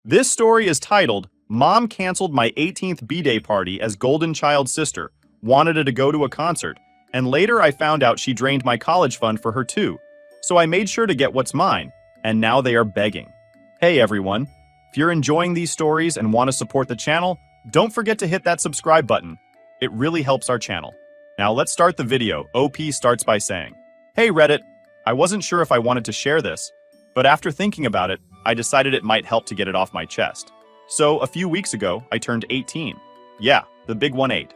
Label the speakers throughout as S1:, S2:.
S1: This story is titled, Mom Canceled My 18th B-Day Party as Golden Child's Sister, Wanted to go to a concert, and later I found out she drained my college fund for her too. So I made sure to get what's mine, and now they are begging. Hey everyone, if you're enjoying these stories and want to support the channel, don't forget to hit that subscribe button. It really helps our channel. Now let's start the video. OP starts by saying, Hey Reddit, I wasn't sure if I wanted to share this, but after thinking about it, I decided it might help to get it off my chest. So a few weeks ago, I turned 18. Yeah, the big 1-8.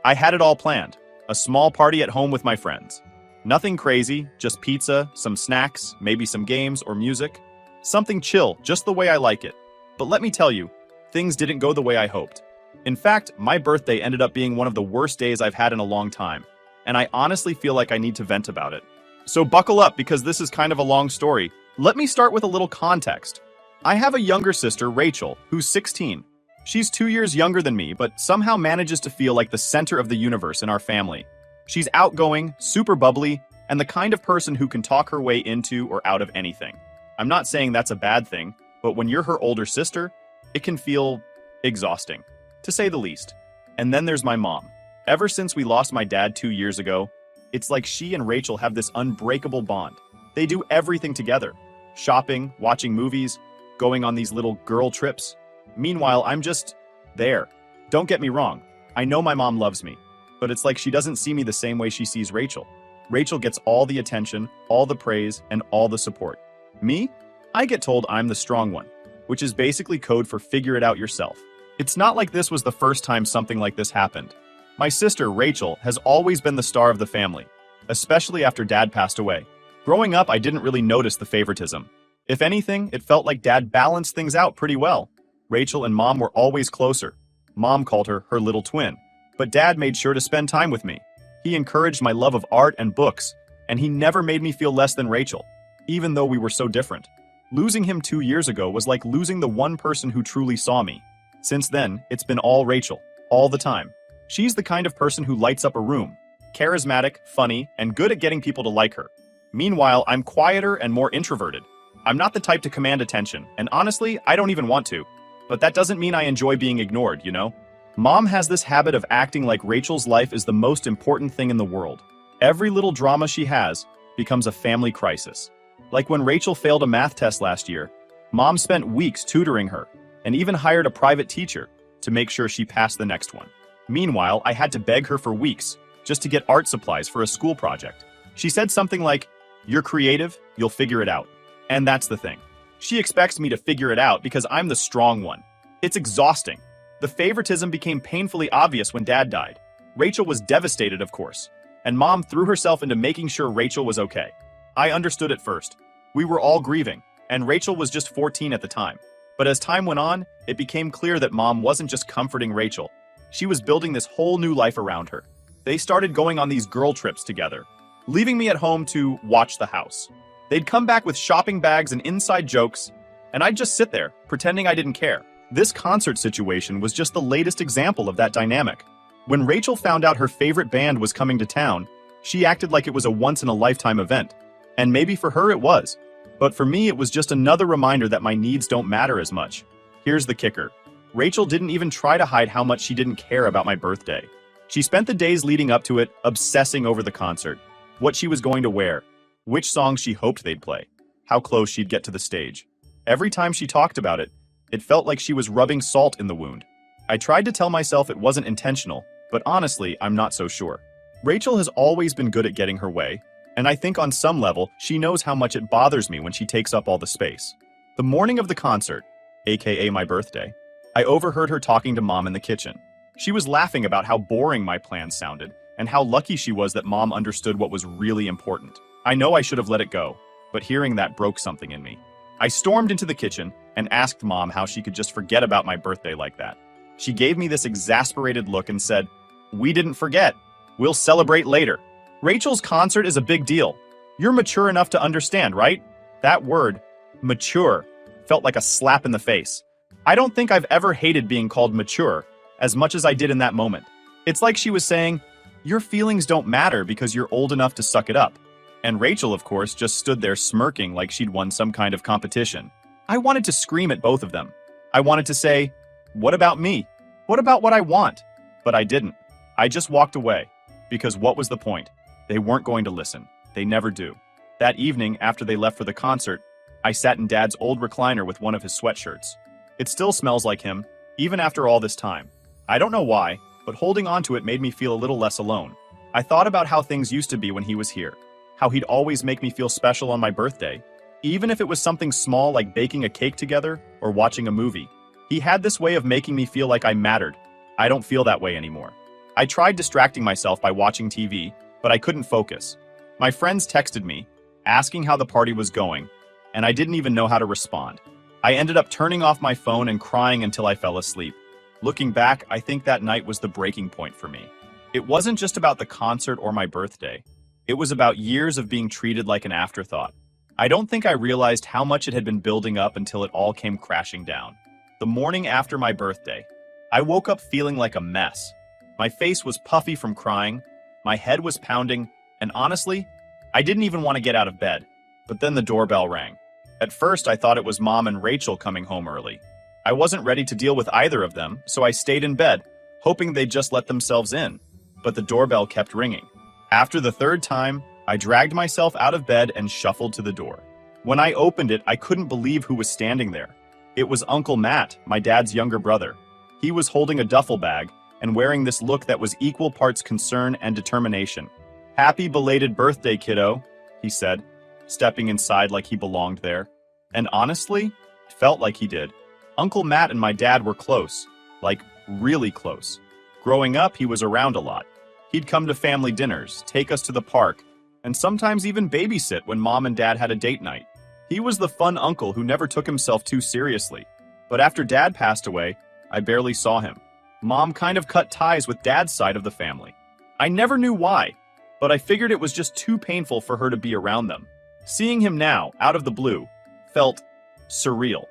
S1: I had it all planned. A small party at home with my friends. Nothing crazy, just pizza, some snacks, maybe some games or music. Something chill, just the way I like it. But let me tell you, things didn't go the way I hoped. In fact, my birthday ended up being one of the worst days I've had in a long time, and I honestly feel like I need to vent about it. So buckle up because this is kind of a long story. Let me start with a little context. I have a younger sister, Rachel, who's 16. She's 2 years younger than me, but somehow manages to feel like the center of the universe in our family. She's outgoing, super bubbly, and the kind of person who can talk her way into or out of anything. I'm not saying that's a bad thing, but when you're her older sister, it can feel exhausting, to say the least. And then there's my mom. Ever since we lost my dad 2 years ago, it's like she and Rachel have this unbreakable bond. They do everything together. Shopping, watching movies, going on these little girl trips. Meanwhile, I'm just there. Don't get me wrong. I know my mom loves me, but it's like she doesn't see me the same way she sees Rachel. Rachel gets all the attention, all the praise, and all the support. Me? I get told I'm the strong one, which is basically code for figure it out yourself. It's not like this was the first time something like this happened. My sister, Rachel, has always been the star of the family, especially after Dad passed away. Growing up, I didn't really notice the favoritism. If anything, it felt like Dad balanced things out pretty well. Rachel and Mom were always closer. Mom called her her little twin, but Dad made sure to spend time with me. He encouraged my love of art and books, and he never made me feel less than Rachel, even though we were so different. Losing him 2 years ago was like losing the one person who truly saw me. Since then, it's been all Rachel, all the time. She's the kind of person who lights up a room, charismatic, funny, and good at getting people to like her. Meanwhile, I'm quieter and more introverted. I'm not the type to command attention, and honestly, I don't even want to. But that doesn't mean I enjoy being ignored, you know? Mom has this habit of acting like Rachel's life is the most important thing in the world. Every little drama she has becomes a family crisis. Like when Rachel failed a math test last year, Mom spent weeks tutoring her, and even hired a private teacher to make sure she passed the next one. Meanwhile, I had to beg her for weeks just to get art supplies for a school project. She said something like, "You're creative, you'll figure it out." And that's the thing. She expects me to figure it out because I'm the strong one. It's exhausting. The favoritism became painfully obvious when Dad died. Rachel was devastated, of course, and Mom threw herself into making sure Rachel was okay. I understood at first. We were all grieving, and Rachel was just 14 at the time. But as time went on, it became clear that Mom wasn't just comforting Rachel. She was building this whole new life around her. They started going on these girl trips together, leaving me at home to watch the house. They'd come back with shopping bags and inside jokes, and I'd just sit there, pretending I didn't care. This concert situation was just the latest example of that dynamic. When Rachel found out her favorite band was coming to town, she acted like it was a once-in-a-lifetime event. And maybe for her it was. But for me, it was just another reminder that my needs don't matter as much. Here's the kicker. Rachel didn't even try to hide how much she didn't care about my birthday. She spent the days leading up to it obsessing over the concert, what she was going to wear, which songs she hoped they'd play, how close she'd get to the stage. Every time she talked about it, it felt like she was rubbing salt in the wound. I tried to tell myself it wasn't intentional, but honestly, I'm not so sure. Rachel has always been good at getting her way, and I think on some level, she knows how much it bothers me when she takes up all the space. The morning of the concert, aka my birthday, I overheard her talking to Mom in the kitchen. She was laughing about how boring my plans sounded, and how lucky she was that Mom understood what was really important. I know I should have let it go, but hearing that broke something in me. I stormed into the kitchen and asked Mom how she could just forget about my birthday like that. She gave me this exasperated look and said, "We didn't forget. We'll celebrate later." Rachel's concert is a big deal. You're mature enough to understand, right? That word, mature, felt like a slap in the face. I don't think I've ever hated being called mature as much as I did in that moment. It's like she was saying, your feelings don't matter because you're old enough to suck it up. And Rachel, of course, just stood there smirking like she'd won some kind of competition. I wanted to scream at both of them. I wanted to say, what about me? What about what I want? But I didn't. I just walked away. Because what was the point? They weren't going to listen. They never do. That evening, after they left for the concert, I sat in Dad's old recliner with one of his sweatshirts. It still smells like him, even after all this time. I don't know why, but holding onto it made me feel a little less alone. I thought about how things used to be when he was here. How he'd always make me feel special on my birthday. Even if it was something small like baking a cake together or watching a movie. He had this way of making me feel like I mattered. I don't feel that way anymore. I tried distracting myself by watching TV, but I couldn't focus. My friends texted me, asking how the party was going, and I didn't even know how to respond. I ended up turning off my phone and crying until I fell asleep. Looking back, I think that night was the breaking point for me. It wasn't just about the concert or my birthday. It was about years of being treated like an afterthought. I don't think I realized how much it had been building up until it all came crashing down. The morning after my birthday, I woke up feeling like a mess. My face was puffy from crying, my head was pounding, and honestly, I didn't even want to get out of bed. But then the doorbell rang. At first, I thought it was Mom and Rachel coming home early. I wasn't ready to deal with either of them, so I stayed in bed, hoping they'd just let themselves in. But the doorbell kept ringing. After the third time, I dragged myself out of bed and shuffled to the door. When I opened it, I couldn't believe who was standing there. It was Uncle Matt, my dad's younger brother. He was holding a duffel bag and wearing this look that was equal parts concern and determination. "Happy belated birthday, kiddo," he said, stepping inside like he belonged there. And honestly, it felt like he did. Uncle Matt and my dad were close, like really close. Growing up, he was around a lot. He'd come to family dinners, take us to the park, and sometimes even babysit when Mom and Dad had a date night. He was the fun uncle who never took himself too seriously. But after Dad passed away, I barely saw him. Mom kind of cut ties with Dad's side of the family. I never knew why, but I figured it was just too painful for her to be around them. Seeing him now, out of the blue, felt surreal.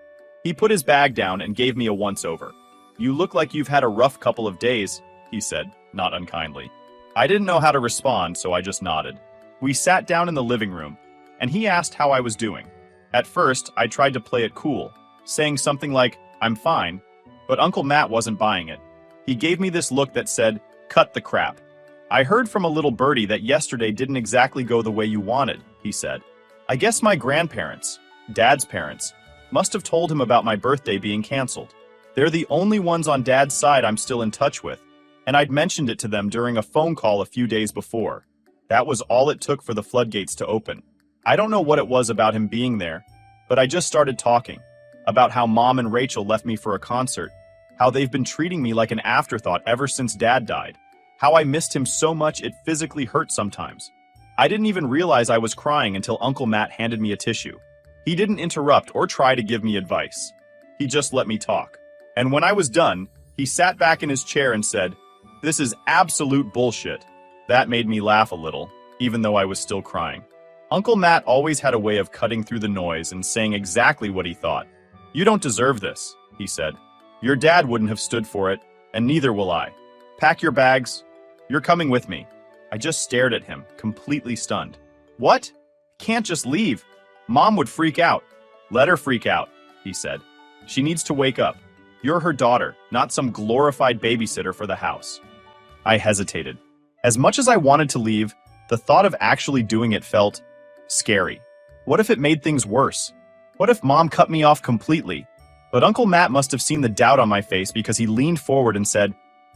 S1: He put his bag down and gave me a once-over. "You look like you've had a rough couple of days," he said, not unkindly. I didn't know how to respond, so I just nodded. We sat down in the living room, and he asked how I was doing. At first, I tried to play it cool, saying something like, "I'm fine," but Uncle Matt wasn't buying it. He gave me this look that said, "Cut the crap." "I heard from a little birdie that yesterday didn't exactly go the way you wanted," he said. I guess my grandparents, Dad's parents, must have told him about my birthday being canceled. They're the only ones on Dad's side I'm still in touch with, and I'd mentioned it to them during a phone call a few days before. That was all it took for the floodgates to open. I don't know what it was about him being there, but I just started talking about how Mom and Rachel left me for a concert, how they've been treating me like an afterthought ever since Dad died, how I missed him so much it physically hurt sometimes. I didn't even realize I was crying until Uncle Matt handed me a tissue. He didn't interrupt or try to give me advice. He just let me talk. And when I was done, he sat back in his chair and said, "This is absolute bullshit." That made me laugh a little, even though I was still crying. Uncle Matt always had a way of cutting through the noise and saying exactly what he thought. "You don't deserve this," he said. "Your dad wouldn't have stood for it, and neither will I. Pack your bags. You're coming with me." I just stared at him, completely stunned. "What? Can't just leave. Mom would freak out." "Let her freak out," he said. "She needs to wake up. You're her daughter, not some glorified babysitter for the house." I hesitated. As much as I wanted to leave, the thought of actually doing it felt scary. What if it made things worse? What if Mom cut me off completely? But Uncle Matt must have seen the doubt on my face because he leaned forward and said,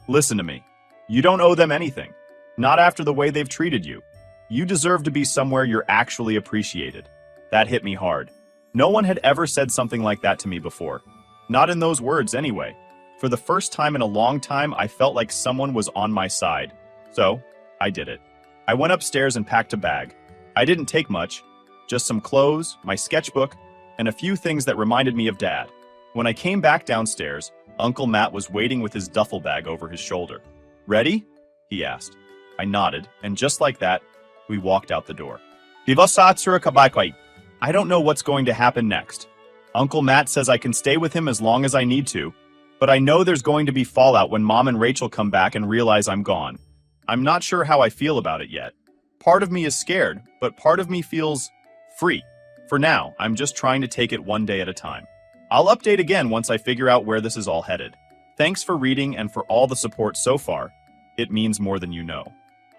S1: "Listen to me. You don't owe them anything. Not after the way they've treated you. You deserve to be somewhere you're actually appreciated." That hit me hard. No one had ever said something like that to me before. Not in those words, anyway. For the first time in a long time, I felt like someone was on my side. So, I did it. I went upstairs and packed a bag. I didn't take much, just some clothes, my sketchbook, and a few things that reminded me of Dad. When I came back downstairs, Uncle Matt was waiting with his duffel bag over his shoulder. "Ready?" he asked. I nodded, and just like that, we walked out the door. I don't know what's going to happen next. Uncle Matt says I can stay with him as long as I need to, but I know there's going to be fallout when Mom and Rachel come back and realize I'm gone. I'm not sure how I feel about it yet. Part of me is scared, but part of me feels free. For now, I'm just trying to take it one day at a time. I'll update again once I figure out where this is all headed. Thanks for reading and for all the support so far. It means more than you know.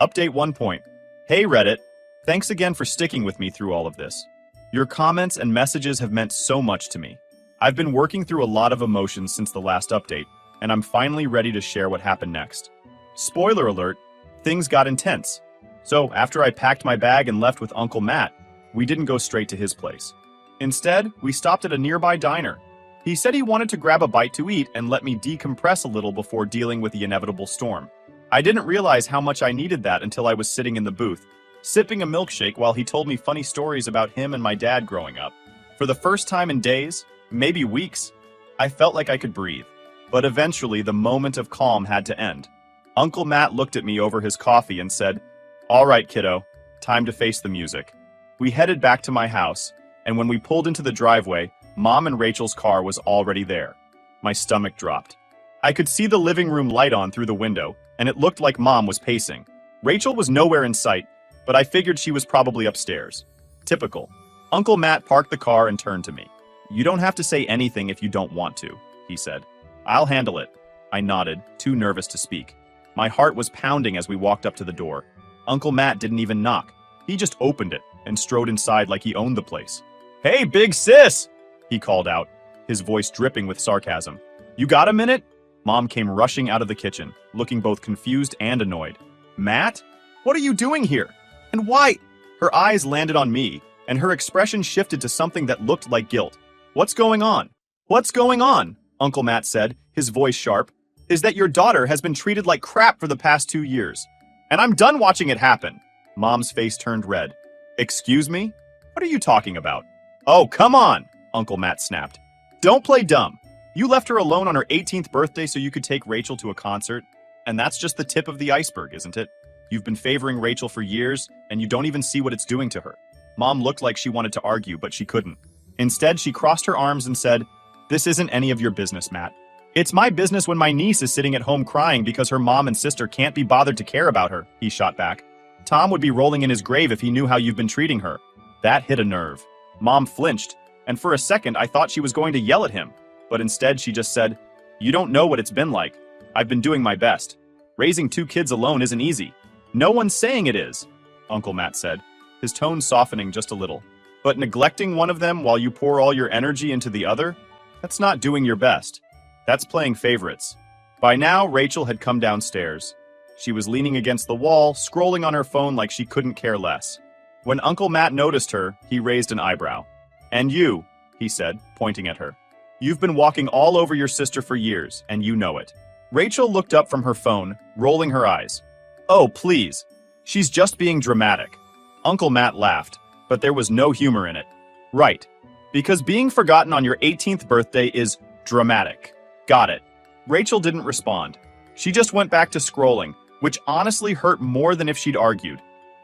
S1: Update 1 point. Hey Reddit, thanks again for sticking with me through all of this. Your comments and messages have meant so much to me. I've been working through a lot of emotions since the last update, and I'm finally ready to share what happened next. Spoiler alert, things got intense. So after I packed my bag and left with Uncle Matt, we didn't go straight to his place. Instead, we stopped at a nearby diner. He said he wanted to grab a bite to eat and let me decompress a little before dealing with the inevitable storm. I didn't realize how much I needed that until I was sitting in the booth, sipping a milkshake while he told me funny stories about him and my dad growing up. For the first time in days, maybe weeks, I felt like I could breathe. But eventually, the moment of calm had to end. Uncle Matt looked at me over his coffee and said, "All right, kiddo, time to face the music." We headed back to my house, and when we pulled into the driveway, Mom and Rachel's car was already there. My stomach dropped. I could see the living room light on through the window, and it looked like Mom was pacing. Rachel was nowhere in sight, but I figured she was probably upstairs. Typical. Uncle Matt parked the car and turned to me. "You don't have to say anything if you don't want to," he said. "I'll handle it." I nodded, too nervous to speak. My heart was pounding as we walked up to the door. Uncle Matt didn't even knock. He just opened it and strode inside like he owned the place. "Hey, big sis!" he called out, his voice dripping with sarcasm. "You got a minute?" Mom came rushing out of the kitchen, looking both confused and annoyed. "Matt? What are you doing here? And why?" Her eyes landed on me, and her expression shifted to something that looked like guilt. "What's going on?" "What's going on?" Uncle Matt said, his voice sharp. "Is that your daughter has been treated like crap for the past 2 years. And I'm done watching it happen." Mom's face turned red. "Excuse me? What are you talking about?" "Oh, come on," Uncle Matt snapped. "Don't play dumb. You left her alone on her 18th birthday so you could take Rachel to a concert. And that's just the tip of the iceberg, isn't it? You've been favoring Rachel for years, and you don't even see what it's doing to her." Mom looked like she wanted to argue, but she couldn't. Instead, she crossed her arms and said, "This isn't any of your business, Matt. It's my business when my niece is sitting at home crying because her mom and sister can't be bothered to care about her," he shot back. "Tom would be rolling in his grave if he knew how you've been treating her." That hit a nerve. Mom flinched, and for a second I thought she was going to yell at him. But instead she just said, "You don't know what it's been like. I've been doing my best. Raising 2 kids alone isn't easy." "No one's saying it is," Uncle Matt said, his tone softening just a little. "But neglecting one of them while you pour all your energy into the other? That's not doing your best. That's playing favorites." By now, Rachel had come downstairs. She was leaning against the wall, scrolling on her phone like she couldn't care less. When Uncle Matt noticed her, he raised an eyebrow. "And you," he said, pointing at her. "You've been walking all over your sister for years, and you know it." Rachel looked up from her phone, rolling her eyes. "Oh, please. She's just being dramatic." Uncle Matt laughed, but there was no humor in it. "Right. Because being forgotten on your 18th birthday is dramatic. Got it." Rachel didn't respond. She just went back to scrolling, which honestly hurt more than if she'd argued.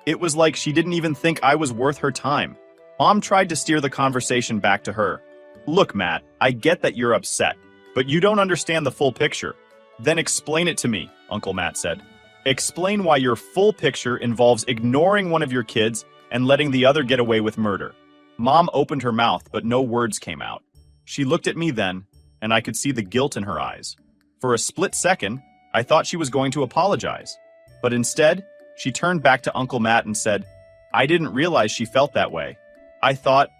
S1: It was like she didn't even think I was worth her time. Mom tried to steer the conversation back to her. "Look, Matt, I get that you're upset, but you don't understand the full picture." "Then explain it to me," Uncle Matt said. "Explain why your full picture involves ignoring one of your kids and letting the other get away with murder." Mom opened her mouth, but no words came out. She looked at me then, and I could see the guilt in her eyes. For a split second, I thought she was going to apologize. But instead, she turned back to Uncle Matt and said, "I didn't realize she felt that way. I thought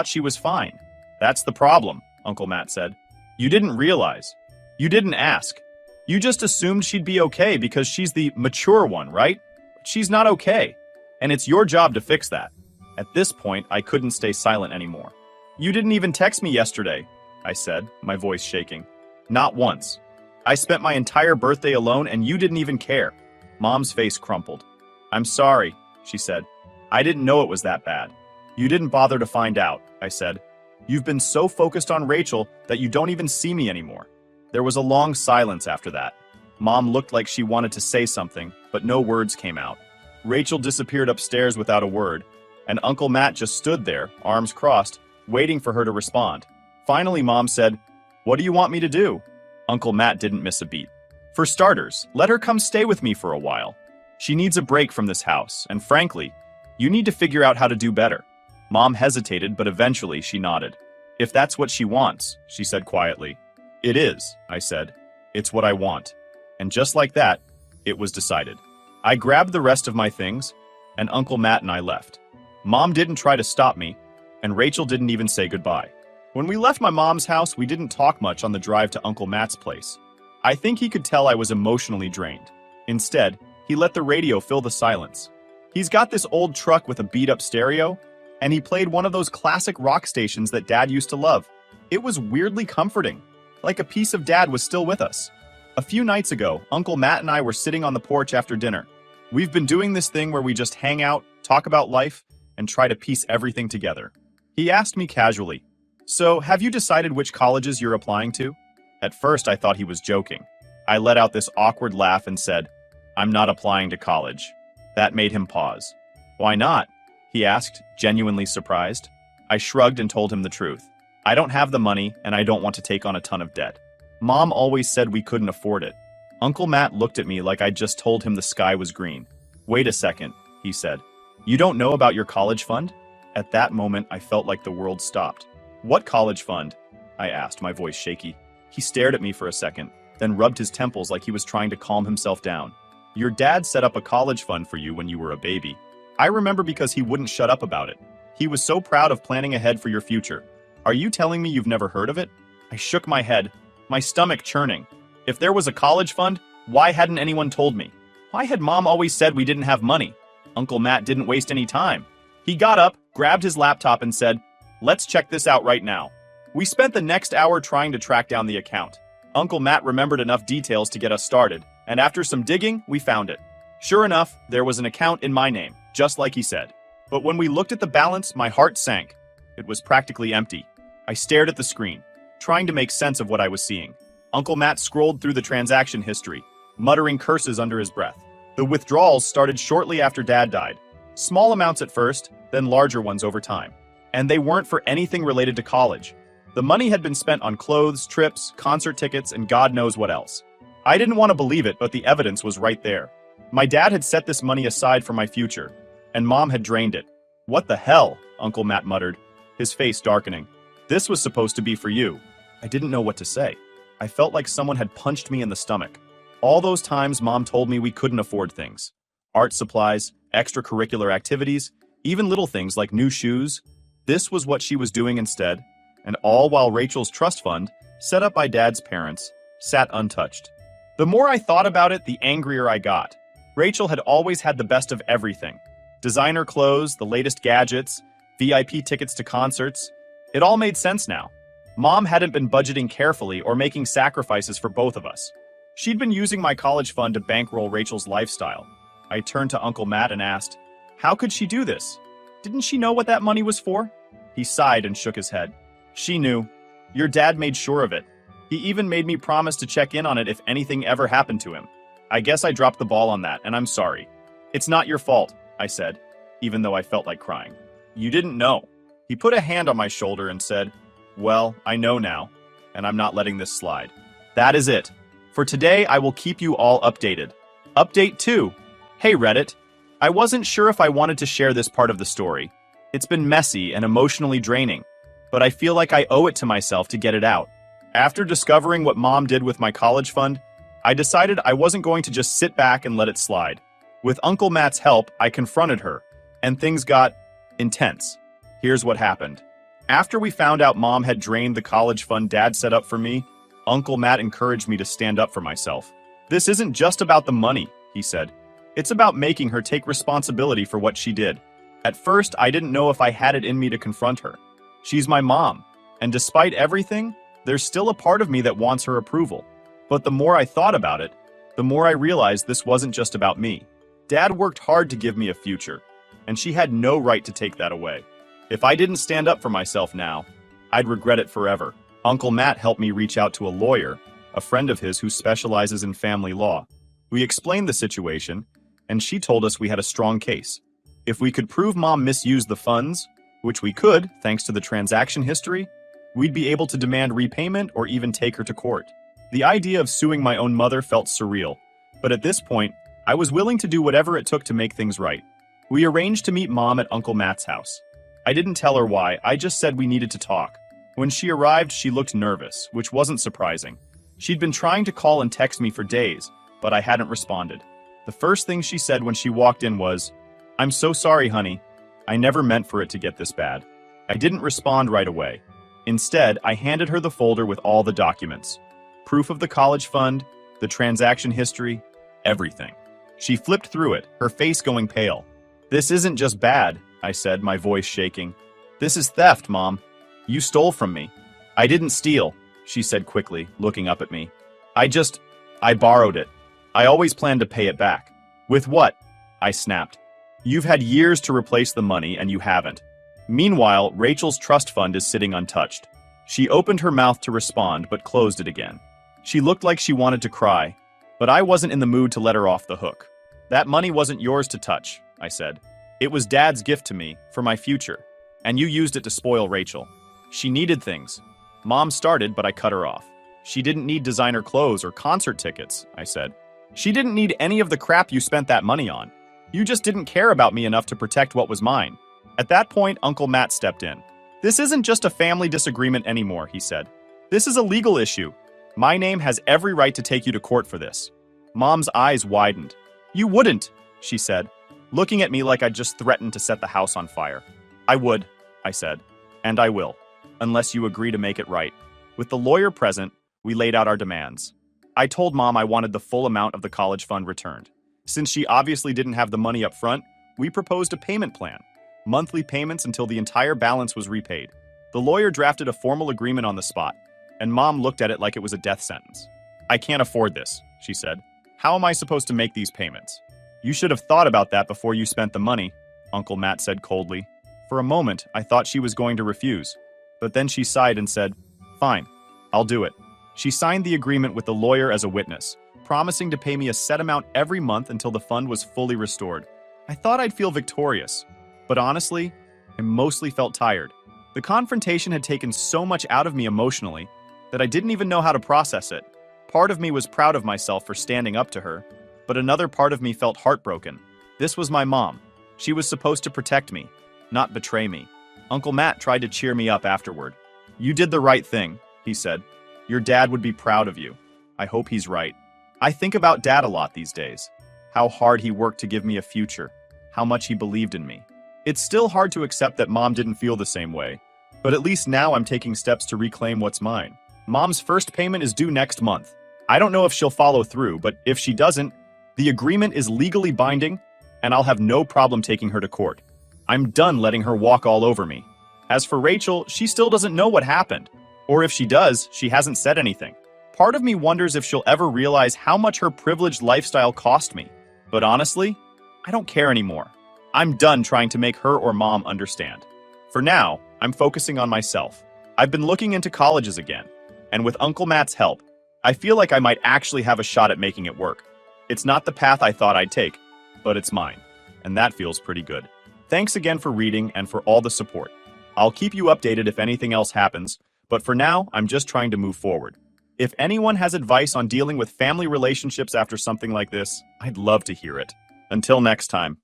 S1: she was fine." "That's the problem," Uncle Matt said. "You didn't realize. You didn't ask. You just assumed she'd be okay because she's the mature one, right? But she's not okay, and it's your job to fix that." At this point, I couldn't stay silent anymore. "You didn't even text me yesterday," I said, my voice shaking. "Not once. I spent my entire birthday alone and you didn't even care." Mom's face crumpled. "I'm sorry," she said. "I didn't know it was that bad." "You didn't bother to find out," I said. "You've been so focused on Rachel that you don't even see me anymore." There was a long silence after that. Mom looked like she wanted to say something, but no words came out. Rachel disappeared upstairs without a word, and Uncle Matt just stood there, arms crossed, waiting for her to respond. Finally, Mom said, "What do you want me to do?" Uncle Matt didn't miss a beat. "For starters, let her come stay with me for a while. She needs a break from this house, and frankly, you need to figure out how to do better." Mom hesitated, but eventually she nodded. If that's what she wants, she said quietly. It is, I said. It's what I want. And just like that, it was decided. I grabbed the rest of my things, and Uncle Matt and I left. Mom didn't try to stop me, and Rachel didn't even say goodbye. When we left my mom's house, we didn't talk much on the drive to Uncle Matt's place. I think he could tell I was emotionally drained. Instead, he let the radio fill the silence. He's got this old truck with a beat-up stereo, and he played one of those classic rock stations that Dad used to love. It was weirdly comforting, like a piece of Dad was still with us. A few nights ago, Uncle Matt and I were sitting on the porch after dinner. We've been doing this thing where we just hang out, talk about life, and try to piece everything together. He asked me casually, "So, have you decided which colleges you're applying to?" At first, I thought he was joking. I let out this awkward laugh and said, "I'm not applying to college." That made him pause. "Why not?" he asked, genuinely surprised. I shrugged and told him the truth. I don't have the money, and I don't want to take on a ton of debt. Mom always said we couldn't afford it. Uncle Matt looked at me like I'd just told him the sky was green. "Wait a second," he said. "You don't know about your college fund?" At that moment, I felt like the world stopped. "What college fund?" I asked, my voice shaky. He stared at me for a second, then rubbed his temples like he was trying to calm himself down. "Your dad set up a college fund for you when you were a baby. I remember because he wouldn't shut up about it. He was so proud of planning ahead for your future. Are you telling me you've never heard of it?" I shook my head, my stomach churning. If there was a college fund, why hadn't anyone told me? Why had Mom always said we didn't have money? Uncle Matt didn't waste any time. He got up, grabbed his laptop and said, "Let's check this out right now." We spent the next hour trying to track down the account. Uncle Matt remembered enough details to get us started, and after some digging, we found it. Sure enough, there was an account in my name, just like he said. But when we looked at the balance, my heart sank. It was practically empty. I stared at the screen, trying to make sense of what I was seeing. Uncle Matt scrolled through the transaction history, muttering curses under his breath. The withdrawals started shortly after Dad died. Small amounts at first, then larger ones over time. And they weren't for anything related to college. The money had been spent on clothes, trips, concert tickets, and God knows what else. I didn't want to believe it, but the evidence was right there. My dad had set this money aside for my future, and Mom had drained it. "What the hell?" Uncle Matt muttered, his face darkening. "This was supposed to be for you." I didn't know what to say. I felt like someone had punched me in the stomach. All those times Mom told me we couldn't afford things. Art supplies, extracurricular activities, even little things like new shoes. This was what she was doing instead, and all while Rachel's trust fund, set up by Dad's parents, sat untouched. The more I thought about it, the angrier I got. Rachel had always had the best of everything. Designer clothes, the latest gadgets, VIP tickets to concerts. It all made sense now. Mom hadn't been budgeting carefully or making sacrifices for both of us. She'd been using my college fund to bankroll Rachel's lifestyle. I turned to Uncle Matt and asked, "How could she do this? Didn't she know what that money was for?" He sighed and shook his head. "She knew. Your dad made sure of it. He even made me promise to check in on it if anything ever happened to him. I guess I dropped the ball on that, and I'm sorry." "It's not your fault," I said, even though I felt like crying. "You didn't know." He put a hand on my shoulder and said, "Well, I know now, and I'm not letting this slide." That is it. For today, I will keep you all updated. Update 2. Hey Reddit. I wasn't sure if I wanted to share this part of the story. It's been messy and emotionally draining, but I feel like I owe it to myself to get it out. After discovering what Mom did with my college fund, I decided I wasn't going to just sit back and let it slide. With Uncle Matt's help, I confronted her, and things got intense. Here's what happened. After we found out Mom had drained the college fund Dad set up for me, Uncle Matt encouraged me to stand up for myself. "This isn't just about the money," he said. "It's about making her take responsibility for what she did." At first, I didn't know if I had it in me to confront her. She's my mom, and despite everything, there's still a part of me that wants her approval. But the more I thought about it, the more I realized this wasn't just about me. Dad worked hard to give me a future, and she had no right to take that away. If I didn't stand up for myself now, I'd regret it forever. Uncle Matt helped me reach out to a lawyer, a friend of his who specializes in family law. We explained the situation, and she told us we had a strong case. If we could prove Mom misused the funds, which we could, thanks to the transaction history, we'd be able to demand repayment or even take her to court. The idea of suing my own mother felt surreal, but at this point, I was willing to do whatever it took to make things right. We arranged to meet Mom at Uncle Matt's house. I didn't tell her why, I just said we needed to talk. When she arrived, she looked nervous, which wasn't surprising. She'd been trying to call and text me for days, but I hadn't responded. The first thing she said when she walked in was, "I'm so sorry, honey. I never meant for it to get this bad." I didn't respond right away. Instead, I handed her the folder with all the documents. Proof of the college fund, the transaction history, everything. She flipped through it, her face going pale. "This isn't just bad," I said, my voice shaking. "This is theft, Mom. You stole from me." "I didn't steal," she said quickly, looking up at me. I borrowed it. I always planned to pay it back." "With what?" I snapped. "You've had years to replace the money and you haven't." Meanwhile, Rachel's trust fund is sitting untouched. She opened her mouth to respond but closed it again. She looked like she wanted to cry, but I wasn't in the mood to let her off the hook. "That money wasn't yours to touch," I said. "It was Dad's gift to me, for my future, and you used it to spoil Rachel. She needed things." Mom started, but I cut her off. "She didn't need designer clothes or concert tickets," I said. "She didn't need any of the crap you spent that money on. You just didn't care about me enough to protect what was mine." At that point, Uncle Matt stepped in. "This isn't just a family disagreement anymore," he said. "This is a legal issue. My name has every right to take you to court for this." Mom's eyes widened. "You wouldn't," she said, looking at me like I'd just threatened to set the house on fire. "I would," I said, "and I will, unless you agree to make it right." With the lawyer present, we laid out our demands. I told Mom I wanted the full amount of the college fund returned. Since she obviously didn't have the money up front, we proposed a payment plan. Monthly payments until the entire balance was repaid. The lawyer drafted a formal agreement on the spot, and Mom looked at it like it was a death sentence. "I can't afford this," she said. "How am I supposed to make these payments?" "You should have thought about that before you spent the money," Uncle Matt said coldly. For a moment, I thought she was going to refuse. But then she sighed and said, "Fine, I'll do it." She signed the agreement with the lawyer as a witness, promising to pay me a set amount every month until the fund was fully restored. I thought I'd feel victorious. But honestly, I mostly felt tired. The confrontation had taken so much out of me emotionally that I didn't even know how to process it. Part of me was proud of myself for standing up to her, but another part of me felt heartbroken. This was my mom. She was supposed to protect me, not betray me. Uncle Matt tried to cheer me up afterward. "You did the right thing," he said. "Your dad would be proud of you." I hope he's right. I think about Dad a lot these days. How hard he worked to give me a future. How much he believed in me. It's still hard to accept that Mom didn't feel the same way, but at least now I'm taking steps to reclaim what's mine. Mom's first payment is due next month. I don't know if she'll follow through, but if she doesn't, the agreement is legally binding, and I'll have no problem taking her to court. I'm done letting her walk all over me. As for Rachel, she still doesn't know what happened. Or if she does, she hasn't said anything. Part of me wonders if she'll ever realize how much her privileged lifestyle cost me. But honestly, I don't care anymore. I'm done trying to make her or Mom understand. For now, I'm focusing on myself. I've been looking into colleges again, and with Uncle Matt's help, I feel like I might actually have a shot at making it work. It's not the path I thought I'd take, but it's mine, and that feels pretty good. Thanks again for reading and for all the support. I'll keep you updated if anything else happens, but for now, I'm just trying to move forward. If anyone has advice on dealing with family relationships after something like this, I'd love to hear it. Until next time.